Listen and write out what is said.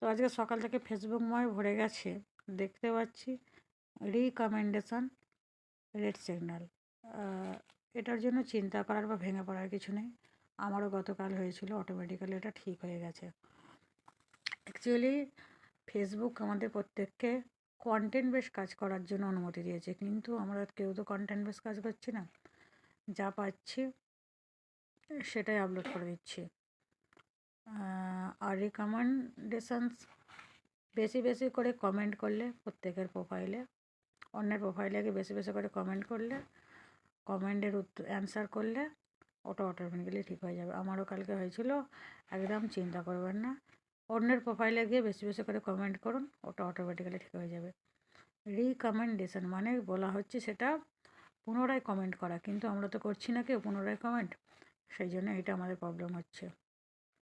তো আজকে সকাল থেকে ফেসবুকময় ভরে গেছে, দেখতে পাচ্ছি রিকমেন্ডেশন রেড সিগন্যাল। এটার জন্য চিন্তা করার বা ভেঙে পড়ার কিছু নেই। আমারও গতকাল হয়েছিল, অটোমেটিক্যালি এটা ঠিক হয়ে গেছে। অ্যাকচুয়ালি ফেসবুক আমাদের প্রত্যেককে কন্টেন্ট বেস কাজ করার জন্য অনুমতি দিয়েছে, কিন্তু আমরা কেউ তো কন্টেন্ট বেস কাজ করছি না, যা পাচ্ছি সেটাই আপলোড করে দিচ্ছি। আর রিকমেন্ডেশনস বেশি বেশি করে কমেন্ট করলে প্রত্যেকের প্রোফাইলে, অন্যের প্রোফাইলে আগে বেশি বেশি করে কমেন্ট করলে, কমেন্টের উত্তর অ্যান্সার করলে ওটা অটোমেটিক্যালি ঠিক হয়ে যাবে। আমারও কালকে হয়েছিল, একদম চিন্তা করবেন না। অন্যের প্রোফাইলে গিয়ে বেশি বেশি করে কমেন্ট করুন, ওটা অটোমেটিক্যালি ঠিক হয়ে যাবে। রিকমেন্ডেশন মানে বলা হচ্ছে সেটা পুনরায় কমেন্ট করা, কিন্তু আমরা তো করছি না কেউ পুনরায় কমেন্ট, সেই জন্য এটা আমাদের প্রবলেম হচ্ছে।